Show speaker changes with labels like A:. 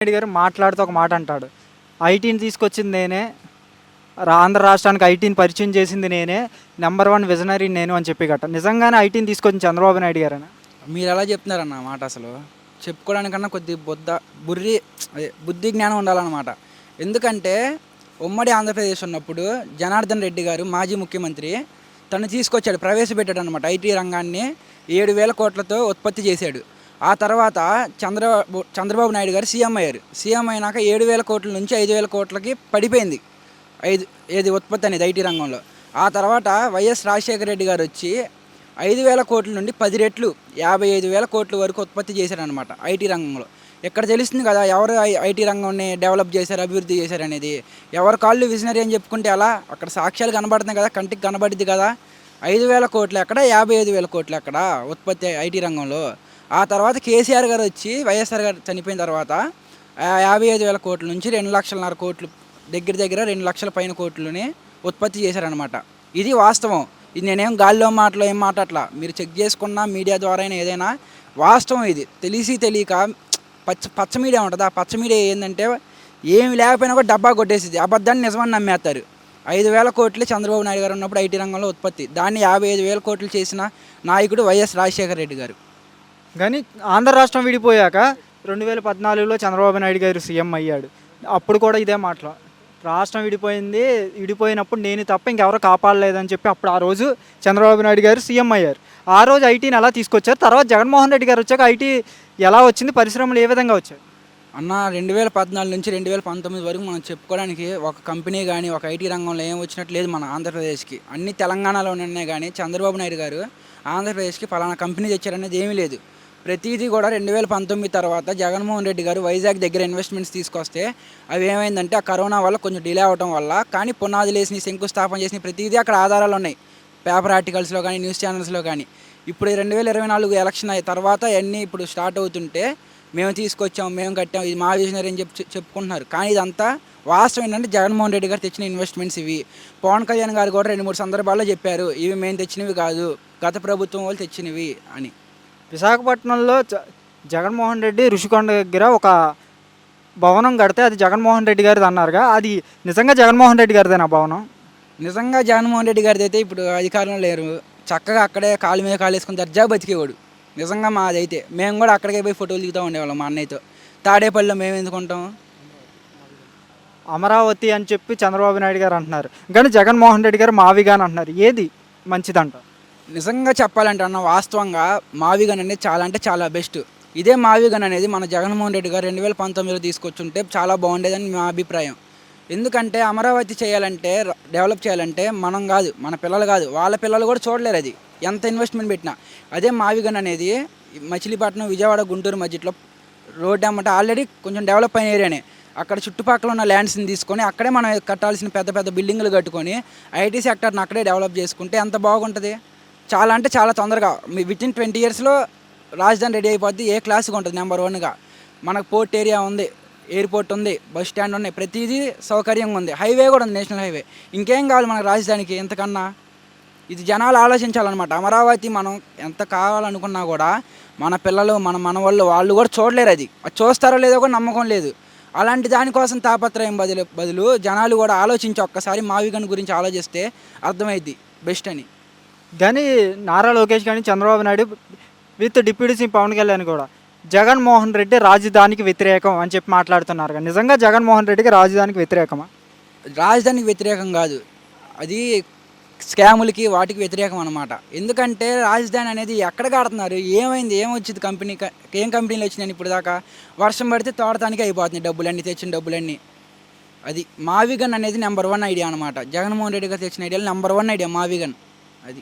A: రెడ్డి గారు మాట్లాడుతూ ఒక మాట అంటాడు. ఐటీని తీసుకొచ్చింది నేనే, ఆంధ్ర రాష్ట్రానికి ఐటీని పరిచయం చేసింది నేనే, నెంబర్ వన్ విజనరీ నేను అని చెప్పి గట్ట. నిజంగానే ఐటీని తీసుకొచ్చింది చంద్రబాబు నాయుడు గారేనా?
B: మీరు ఎలా చెప్తున్నారన్న మాట అసలు చెప్పుకోవడానికన్నా కొద్ది బుర్రి బుద్ధి జ్ఞానం ఉండాలన్నమాట. ఎందుకంటే ఉమ్మడి ఆంధ్రప్రదేశ్ ఉన్నప్పుడు జనార్దన్ రెడ్డి గారు మాజీ ముఖ్యమంత్రి తను తీసుకొచ్చాడు, ప్రవేశపెట్టాడు అనమాట. ఐటీ రంగాన్ని 7,000 కోట్లతో ఉత్పత్తి చేశాడు. ఆ తర్వాత చంద్రబాబు నాయుడు గారు సీఎం అయ్యారు. సీఎం అయినాక 7,000 కోట్ల నుంచి 5,000 కోట్లకి పడిపోయింది ఏది ఉత్పత్తి అనేది ఐటీ రంగంలో. ఆ తర్వాత వైఎస్ రాజశేఖర రెడ్డి గారు వచ్చి 5,000 కోట్ల నుండి 10 రెట్లు 55,000 కోట్ల వరకు ఉత్పత్తి చేశారనమాట ఐటీ రంగంలో. ఇక్కడ తెలుస్తుంది కదా ఎవరు ఐటీ రంగాన్ని డెవలప్ చేశారు, అభివృద్ధి చేశారు అనేది. ఎవరి కాళ్ళు విజనరీ అని చెప్పుకుంటే అలా అక్కడ సాక్ష్యాలు కనబడుతున్నాయి కదా, కంటికి కనబడిద్ది కదా. 5,000 కోట్లు ఎక్కడ, 55,000 కోట్లు ఎక్కడ ఉత్పత్తి ఐటీ రంగంలో. ఆ తర్వాత కేసీఆర్ గారు వచ్చి వైఎస్ఆర్ గారు చనిపోయిన తర్వాత 55,000 కోట్ల నుంచి 2,50,000 కోట్లు దగ్గర 2 లక్షల పైన కోట్లని ఉత్పత్తి చేశారనమాట. ఇది వాస్తవం. ఇది నేనేం గాల్లో మాటలో ఏం మాట్లాడట్లా, మీరు చెక్ చేసుకున్న మీడియా ద్వారా ఏదైనా వాస్తవం. ఇది తెలియక పచ్చ మీడియా ఉంటుంది. ఆ పచ్చ మీడియా ఏంటంటే ఏమి లేకపోయినా కూడా డబ్బా కొట్టేసింది, అబద్ధాన్ని నిజమని నమ్మేస్తారు. 5,000 కోట్లు చంద్రబాబు నాయుడు గారు ఉన్నప్పుడు ఐటీ రంగంలో ఉత్పత్తి, దాన్ని 55,000 కోట్లు చేసిన నాయకుడు వైఎస్ రాజశేఖర రెడ్డి గారు.
A: కానీ ఆంధ్ర రాష్ట్రం విడిపోయాక 2014లో చంద్రబాబు నాయుడు గారు సీఎం అయ్యాడు. అప్పుడు కూడా ఇదే మాటలు, రాష్ట్రం విడిపోయినప్పుడు నేను తప్ప ఇంకెవరో కాపాడలేదని చెప్పి అప్పుడు ఆ రోజు చంద్రబాబు నాయుడు గారు సీఎం అయ్యారు. ఆ రోజు ఐటీని ఎలా తీసుకొచ్చారు, తర్వాత జగన్మోహన్ రెడ్డి గారు వచ్చాక ఐటీ ఎలా వచ్చింది, పరిశ్రమలు ఏ విధంగా వచ్చాయి
B: అన్న? 2014 నుంచి 2019 వరకు మనం చెప్పుకోవడానికి ఒక కంపెనీ కానీ ఒక ఐటీ రంగంలో ఏం వచ్చినట్టు లేదు మన ఆంధ్రప్రదేశ్కి. అన్ని తెలంగాణలోనే ఉన్నాయి. కానీ చంద్రబాబు నాయుడు గారు ఆంధ్రప్రదేశ్కి ఫలానా కంపెనీ తెచ్చారనేది ఏమీ లేదు. ప్రతిదీ కూడా 2019 తర్వాత జగన్మోహన్ రెడ్డి గారు వైజాగ్ దగ్గర ఇన్వెస్ట్మెంట్స్ తీసుకొస్తే అవి ఏమైందంటే ఆ కరోనా వల్ల కొంచెం డిలే అవడం వల్ల, కానీ పునాదులు వేసి శంకుస్థాపన చేసిన ప్రతిదీ అక్కడ ఆధారాలు ఉన్నాయి, పేపర్ ఆర్టికల్స్లో కానీ న్యూస్ ఛానల్స్లో కానీ. ఇప్పుడు 2024 ఎలక్షన్ అయిన తర్వాత అన్నీ ఇప్పుడు స్టార్ట్ అవుతుంటే మేము తీసుకొచ్చాం, మేము కట్టాం, ఇది మా విజనరీ అని చెప్పుకుంటున్నారు. కానీ ఇదంతా వాస్తవం ఏంటంటే జగన్మోహన్ రెడ్డి గారు తెచ్చిన ఇన్వెస్ట్మెంట్స్ ఇవి. పవన్ కళ్యాణ్ గారు కూడా 2-3 సందర్భాల్లో చెప్పారు, ఇవి మేము తెచ్చినవి కాదు, గత ప్రభుత్వం వాళ్ళు తెచ్చినవి అని.
A: విశాఖపట్నంలో జగన్మోహన్ రెడ్డి ఋషికొండ దగ్గర ఒక భవనం కడితే అది జగన్మోహన్ రెడ్డి గారిది అన్నారుగా, అది నిజంగా జగన్మోహన్ రెడ్డి గారిదేనా భవనం?
B: నిజంగా జగన్మోహన్ రెడ్డి గారిది అయితే ఇప్పుడు అధికారంలో లేరు. చక్కగా అక్కడే కాలు మీద కాలు వేసుకుని దర్జా బతికేవాడు. నిజంగా మాదైతే మేము కూడా అక్కడికే పోయి ఫోటోలు దిగుతూ ఉండేవాళ్ళం మా అన్నయ్యతో. తాడేపల్లిలో మేము ఎందుకుంటాం?
A: అమరావతి అని చెప్పి చంద్రబాబు నాయుడు గారు అంటున్నారు, కానీ జగన్మోహన్ రెడ్డి గారు మావిగాని అంటున్నారు. ఏది మంచిదంట?
B: నిజంగా చెప్పాలంటే అన్న, వాస్తవంగా మావిగన్ అనేది చాలా అంటే చాలా బెస్ట్. ఇదే మావిగన్ అనేది మన జగన్మోహన్ రెడ్డి గారు 2019లో తీసుకొచ్చుంటే చాలా బాగుండేదని మా అభిప్రాయం. ఎందుకంటే అమరావతి చేయాలంటే, డెవలప్ చేయాలంటే మనం కాదు, మన పిల్లలు కాదు, వాళ్ళ పిల్లలు కూడా చూడలేరు అది ఎంత ఇన్వెస్ట్మెంట్ పెట్టినా. అదే మావిగన్ అనేది మచిలీపట్నం విజయవాడ గుంటూరు మధ్యలో రోడ్డు అమ్మట ఆల్రెడీ కొంచెం డెవలప్ అయిన ఏరియానే. అక్కడ చుట్టుపక్కల ఉన్న ల్యాండ్స్ని తీసుకొని అక్కడే మనం కట్టాల్సిన పెద్ద పెద్ద బిల్డింగ్లు కట్టుకొని ఐటీ సెక్టర్ని అక్కడే డెవలప్ చేసుకుంటే ఎంత బాగుంటుంది. చాలా అంటే చాలా తొందరగా వితిన్ 20 yearsలో రాజధాని రెడీ అయిపోద్ది. ఏ క్లాస్గా ఉంటుంది, నెంబర్ 1గా. మనకు పోర్ట్ ఏరియా ఉంది, ఎయిర్పోర్ట్ ఉంది, బస్ స్టాండ్ ఉన్నాయి, ప్రతిదీ సౌకర్యంగా ఉంది, హైవే కూడా ఉంది, నేషనల్ హైవే. ఇంకేం కావాలి మనకు రాజధానికి ఇంతకన్నా? ఇది జనాలు ఆలోచించాలన్నమాట. అమరావతి మనం ఎంత కావాలనుకున్నా కూడా మన పిల్లలు మన మనవాళ్ళు వాళ్ళు కూడా చూడలేరు. అది చూస్తారో లేదో కూడా నమ్మకం లేదు. అలాంటి దానికోసం తాపత్రయం బదులు జనాలు కూడా ఆలోచించి ఒక్కసారి మావిగన్ గురించి ఆలోచిస్తే అర్థమైద్ది బెస్ట్ అని.
A: కానీ నారా లోకేష్ కానీ Chandrababu Naidu with deputy CM Pawan Kalyan కూడా జగన్మోహన్ రెడ్డి రాజధానికి వ్యతిరేకం అని చెప్పి మాట్లాడుతున్నారు. కానీ నిజంగా జగన్మోహన్ రెడ్డికి రాజధానికి వ్యతిరేకమా?
B: రాజధానికి వ్యతిరేకం కాదు, అది స్కాములకి వాటికి వ్యతిరేకం అనమాట. ఎందుకంటే రాజధాని అనేది ఎక్కడ కడుతున్నారు, ఏమైంది, ఏమొచ్చింది ఏం కంపెనీలు వచ్చినాయి ఇప్పుడు దాకా? వర్షం పడితే తోడటానికి అయిపోతుంది డబ్బులన్నీ, తెచ్చిన డబ్బులన్నీ. అది మావిగన్ అనేది నెంబర్ 1 ఐడియా అనమాట. జగన్మోహన్ రెడ్డి గారు తెచ్చిన ఐడియాలో నెంబర్ 1 ఐడియా మావిగన్. అది